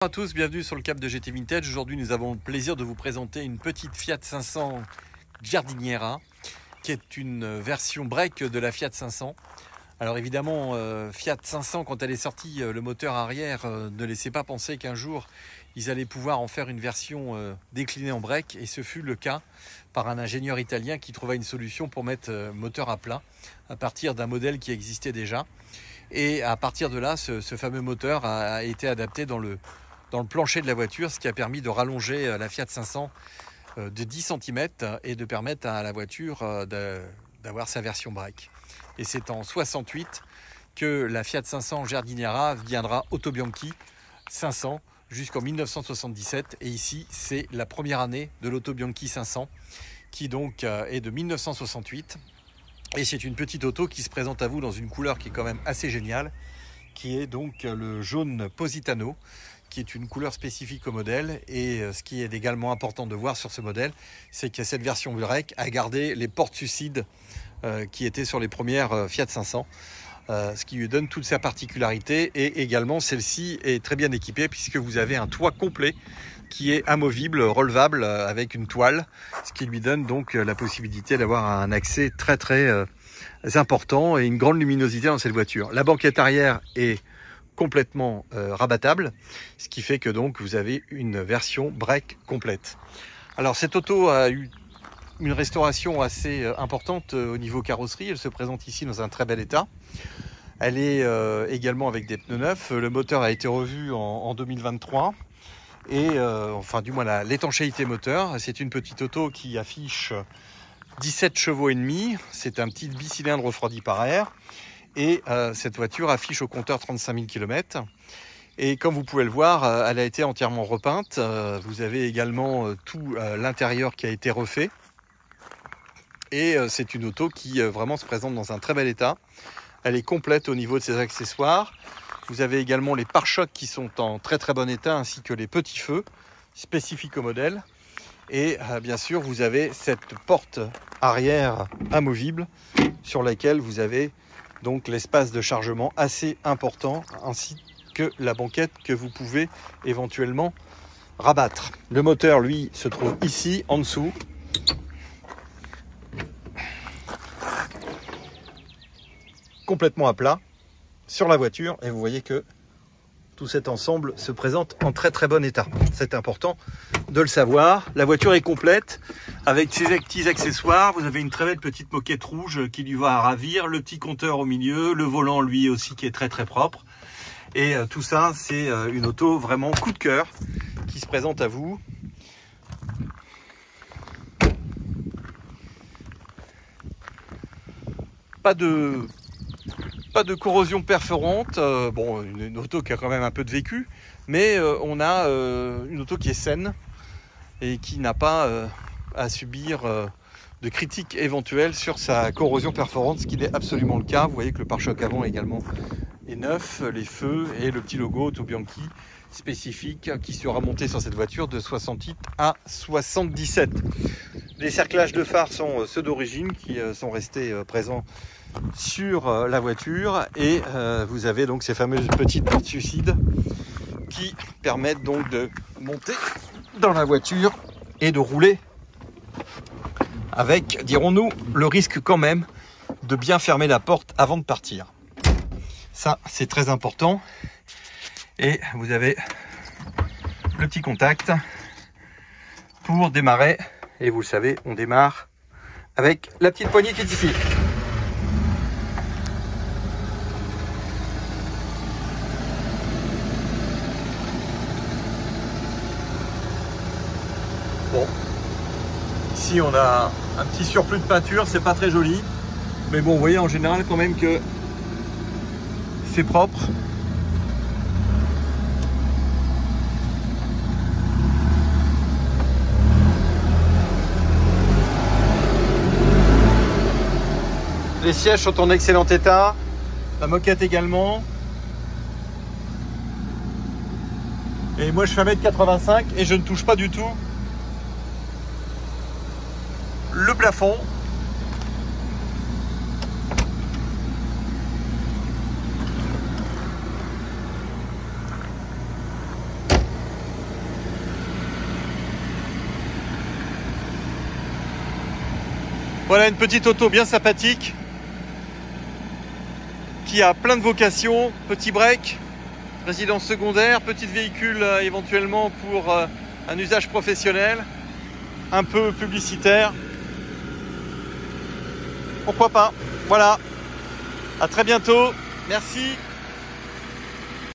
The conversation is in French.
Bonjour à tous, bienvenue sur le Cap de GT Vintage. Aujourd'hui, nous avons le plaisir de vous présenter une petite Fiat 500 Giardiniera, qui est une version break de la Fiat 500. Alors évidemment, Fiat 500, quand elle est sortie, le moteur arrière ne laissait pas penser qu'un jour, ils allaient pouvoir en faire une version déclinée en break. Et ce fut le cas par un ingénieur italien qui trouva une solution pour mettre moteur à plat à partir d'un modèle qui existait déjà. Et à partir de là, ce fameux moteur a été adapté dans le plancher de la voiture, ce qui a permis de rallonger la Fiat 500 de 10 cm et de permettre à la voiture d'avoir sa version break. Et c'est en 68 que la Fiat 500 Giardiniera viendra Autobianchi 500 jusqu'en 1977. Et ici, c'est la première année de l'Autobianchi 500 qui donc est de 1968. Et c'est une petite auto qui se présente à vous dans une couleur qui est quand même assez géniale, qui est donc le jaune Positano, qui est une couleur spécifique au modèle. Et ce qui est également important de voir sur ce modèle, c'est que cette version break a gardé les portes suicides qui étaient sur les premières Fiat 500, ce qui lui donne toute sa particularité. Et également, celle-ci est très bien équipée puisque vous avez un toit complet qui est amovible, relevable avec une toile, ce qui lui donne donc la possibilité d'avoir un accès très important et une grande luminosité dans cette voiture. La banquette arrière est complètement rabattable, ce qui fait que donc vous avez une version break complète. Alors cette auto a eu une restauration assez importante au niveau carrosserie. Elle se présente ici dans un très bel état. Elle est également avec des pneus neufs. Le moteur a été revu en 2023. Et enfin du moins l'étanchéité moteur. C'est une petite auto qui affiche 17 chevaux et demi. C'est un petit bicylindre refroidi par air. Et cette voiture affiche au compteur 35 000 km. Et comme vous pouvez le voir, elle a été entièrement repeinte. Vous avez également tout l'intérieur qui a été refait. Et c'est une auto qui vraiment se présente dans un très bel état. Elle est complète au niveau de ses accessoires. Vous avez également les pare-chocs qui sont en très bon état, ainsi que les petits feux spécifiques au modèle. Et bien sûr, vous avez cette porte arrière amovible sur laquelle vous avez donc l'espace de chargement assez important, ainsi que la banquette que vous pouvez éventuellement rabattre. Le moteur, lui, se trouve ici, en dessous. Complètement à plat sur la voiture, et vous voyez que tout cet ensemble se présente en très bon état. C'est important de le savoir. La voiture est complète avec ses petits accessoires. Vous avez une très belle petite moquette rouge qui lui va à ravir, le petit compteur au milieu, le volant lui aussi qui est très propre. Et tout ça, c'est une auto vraiment coup de cœur qui se présente à vous. Pas de corrosion perforante, bon, une auto qui a quand même un peu de vécu, mais on a une auto qui est saine et qui n'a pas à subir de critiques éventuelles sur sa corrosion perforante, ce qui est absolument le cas. Vous voyez que le pare-choc avant également est neuf, les feux et le petit logo Autobianchi spécifique qui sera monté sur cette voiture de 68 à 77. Les cerclages de phare sont ceux d'origine qui sont restés présents sur la voiture, et vous avez donc ces fameuses petites portes suicides qui permettent donc de monter dans la voiture et de rouler avec, dirons-nous, le risque quand même de bien fermer la porte avant de partir. Ça, c'est très important. Et vous avez le petit contact pour démarrer. Et vous le savez, on démarre avec la petite poignée qui est ici. Bon, ici on a un petit surplus de peinture, c'est pas très joli, mais bon, vous voyez en général quand même que c'est propre. Les sièges sont en excellent état, la moquette également. Et moi je fais 1m85 et je ne touche pas du tout le plafond. Voilà une petite auto bien sympathique qui a plein de vocations. Petit break, résidence secondaire, petit véhicule éventuellement pour un usage professionnel, un peu publicitaire. Pourquoi pas? Voilà. À très bientôt. Merci.